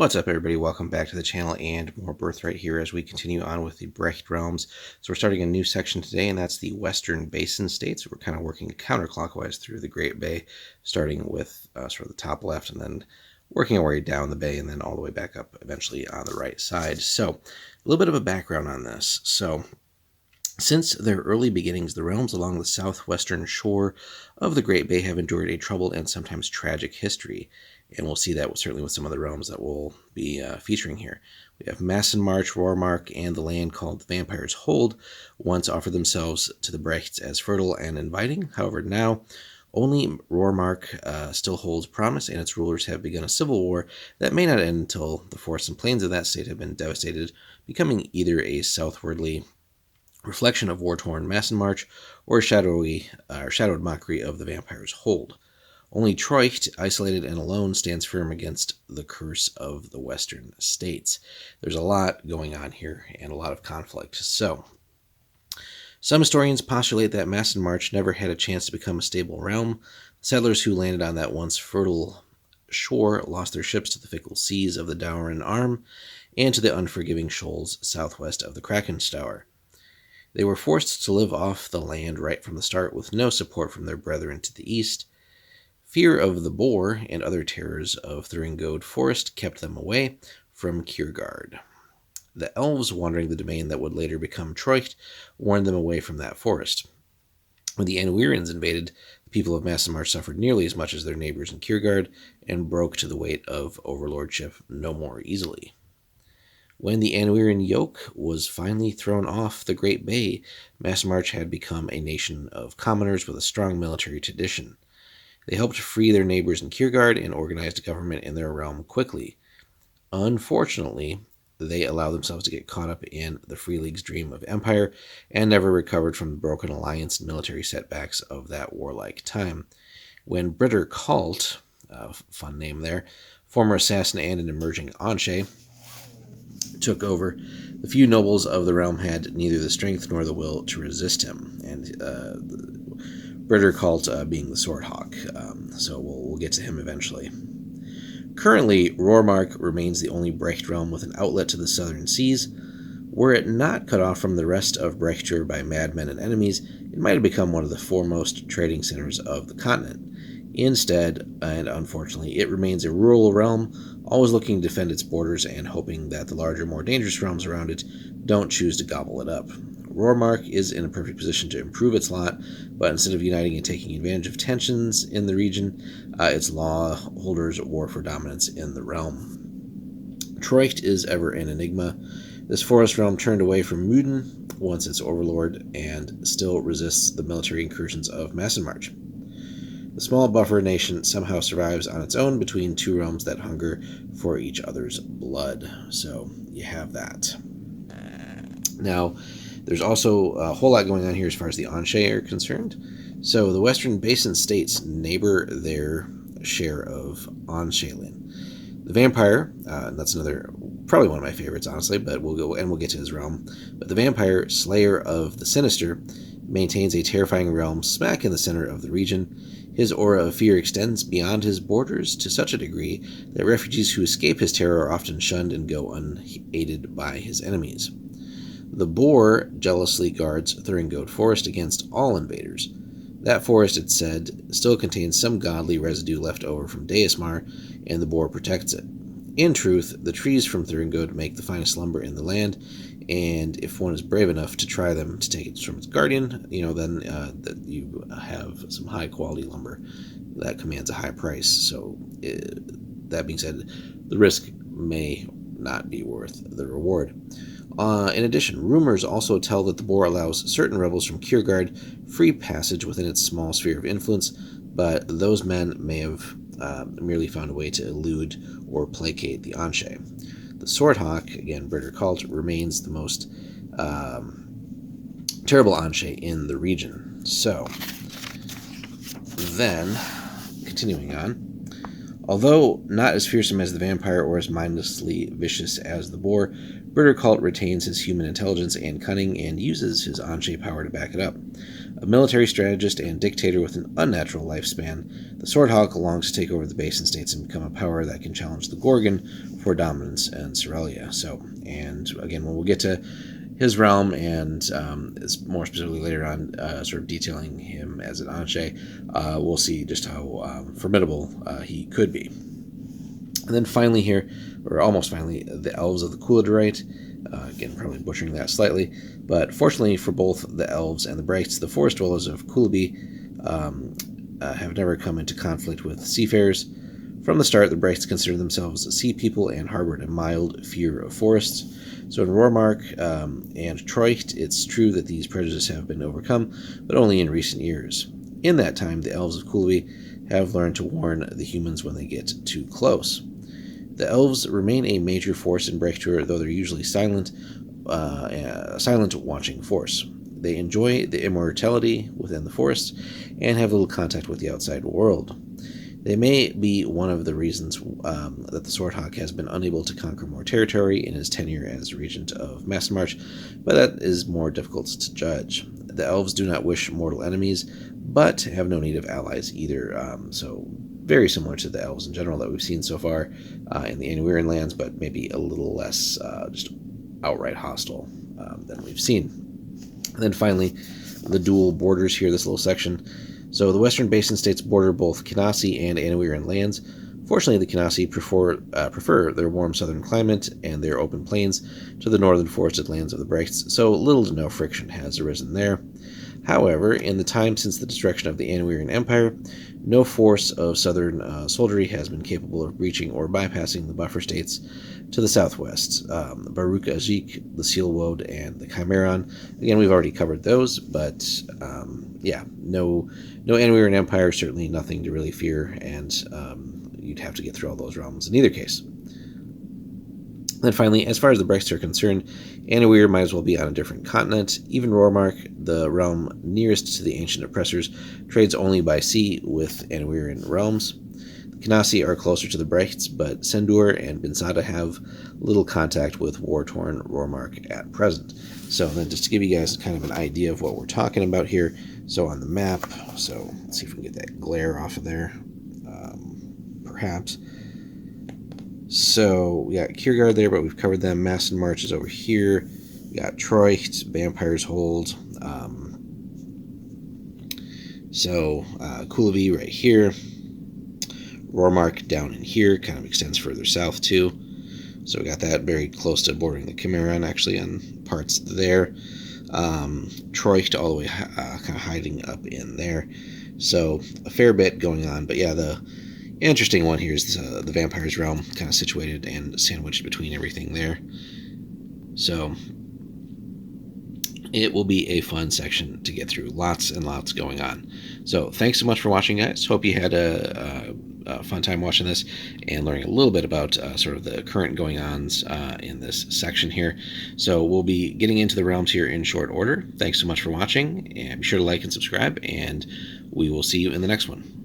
What's up, everybody? Welcome back to the channel and more Birthright here as we continue on with the Brecht realms. So we're starting a new section today, and that's the Western Basin States. We're kind of working counterclockwise through the Great Bay, starting with sort of the top left and then working our way down the bay and then all the way back up eventually on the right side. So a little bit of a background on this. So since their early beginnings, the realms along the southwestern shore of the Great Bay have endured a troubled and sometimes tragic history. And we'll see that certainly with some of the realms that we'll be featuring here. We have Massenmarch, Rormark, and the land called the Vampire's Hold once offered themselves to the Brechts as fertile and inviting. However, now only Rormark still holds promise, and its rulers have begun a civil war that may not end until the forests and plains of that state have been devastated, becoming either a southwardly reflection of war-torn Massenmarch or a shadowed mockery of the Vampire's Hold. Only Treucht, isolated and alone, stands firm against the curse of the Western States. There's a lot going on here and a lot of conflict. So, some historians postulate that Massenmarch never had a chance to become a stable realm. Settlers who landed on that once fertile shore lost their ships to the fickle seas of the Darren Arm and to the unforgiving shoals southwest of the Krakenstauer. They were forced to live off the land right from the start with no support from their brethren to the east. Fear of the boar and other terrors of Thuringode Forest kept them away from Kiergaard. The elves wandering the domain that would later become Treucht warned them away from that forest. When the Anwirians invaded, the people of Massenmarch suffered nearly as much as their neighbors in Kiergaard and broke to the weight of overlordship no more easily. When the Anwirian yoke was finally thrown off the Great Bay, Massenmarch had become a nation of commoners with a strong military tradition. They helped free their neighbors in Kiergaard and organized a government in their realm quickly. Unfortunately, they allowed themselves to get caught up in the Free League's dream of empire and never recovered from the broken alliance and military setbacks of that warlike time. When Britter Cult, fun name there, former assassin and an emerging Anshe, took over, the few nobles of the realm had neither the strength nor the will to resist him, and Britter Cult being the Swordhawk, so we'll get to him eventually. Currently, Rormark remains the only Brecht realm with an outlet to the southern seas. Were it not cut off from the rest of Brechtur by madmen and enemies, it might have become one of the foremost trading centers of the continent. Instead, and unfortunately, it remains a rural realm, always looking to defend its borders and hoping that the larger, more dangerous realms around it don't choose to gobble it up. Rormark is in a perfect position to improve its lot, but instead of uniting and taking advantage of tensions in the region, its law holders war for dominance in the realm. Treucht is ever an enigma. This forest realm turned away from Muden, once its overlord, and still resists the military incursions of Massenmarch. The small buffer nation somehow survives on its own between two realms that hunger for each other's blood. So you have that. Now, there's also a whole lot going on here as far as the Anshe are concerned. So the Western Basin States neighbor their share of Anshelin. The Vampire, that's another, probably one of my favorites, honestly, but we'll get to his realm. But the Vampire, Slayer of the Sinister, maintains a terrifying realm smack in the center of the region. His aura of fear extends beyond his borders to such a degree that refugees who escape his terror are often shunned and go unaided by his enemies. The Boar jealously guards Thuringode Forest against all invaders. That forest, it's said, still contains some godly residue left over from Deismar, and the Boar protects it. In truth, the trees from Thuringode make the finest lumber in the land, and if one is brave enough to try them to take it from its guardian, then you have some high-quality lumber that commands a high price. So, that being said, the risk may not be worth the reward. In addition, rumors also tell that the Boar allows certain rebels from Kiergaard free passage within its small sphere of influence, but those men may have merely found a way to elude or placate the Anshe. The Swordhawk, again, Britter Cult, remains the most terrible Anshe in the region. So, then, continuing on, although not as fearsome as the Vampire or as mindlessly vicious as the Boar, Birder cult retains his human intelligence and cunning and uses his Anshe power to back it up. A military strategist and dictator with an unnatural lifespan, the Swordhawk longs to take over the Basin States and become a power that can challenge the Gorgon for dominance in Cerelia. And again, when we'll get to his realm and more specifically later on, sort of detailing him as an Anshe, we'll see just how formidable he could be. And then finally here, or almost finally, the Elves of the Coolidorite. Again, probably butchering that slightly, but fortunately for both the Elves and the Brechts, the forest dwellers of Coolabee have never come into conflict with seafarers. From the start, the Brechts considered themselves sea people and harbored a mild fear of forests. So in Rormark and Troicht, it's true that these prejudices have been overcome, but only in recent years. In that time, the Elves of Coolabee have learned to warn the humans when they get too close. The Elves remain a major force in Brechtur, though they're usually silent watching force. They enjoy the immortality within the forest and have little contact with the outside world. They may be one of the reasons that the Swordhawk has been unable to conquer more territory in his tenure as regent of Massenmarch, but that is more difficult to judge. The Elves do not wish mortal enemies, but have no need of allies either, so very similar to the Elves in general that we've seen so far in the Annuiran lands, but maybe a little less just outright hostile than we've seen. And then finally, the dual borders here, this little section. So the Western Basin States border both Kinasi and Annuiran lands. Fortunately, the Kinasi prefer their warm southern climate and their open plains to the northern forested lands of the Brechts, so little to no friction has arisen there. However, in the time since the destruction of the Annuiran Empire, no force of southern soldiery has been capable of breaching or bypassing the buffer states to the southwest. Baruch Ajik, the Sealwoad, and the Chimeron. Again, we've already covered those, but no Annuiran Empire, certainly nothing to really fear, and you'd have to get through all those realms in either case. Then finally, as far as the Brechts are concerned, Annuir might as well be on a different continent. Even Rormark, the realm nearest to the ancient oppressors, trades only by sea with Annuiran realms. The Kinasi are closer to the Brechts, but Sendur and Binsada have little contact with war-torn Rormark at present. So then just to give you guys kind of an idea of what we're talking about here, so on the map, so let's see if we can get that glare off of there, perhaps. So we got Kiergaard there, but we've covered them. Massenmarch is over here. We got Troicht, Vampire's Hold. Coolabee right here. Rormark down in here, kind of extends further south too. So we got that very close to bordering the Chimeron, actually, on parts there. Troicht all the way kind of hiding up in there. So a fair bit going on, but yeah, the interesting one here is the Vampire's Realm, kind of situated and sandwiched between everything there. So it will be a fun section to get through. Lots and lots going on. So thanks so much for watching, guys. Hope you had a fun time watching this and learning a little bit about sort of the current going-ons in this section here. So we'll be getting into the realms here in short order. Thanks so much for watching, and be sure to like and subscribe, and we will see you in the next one.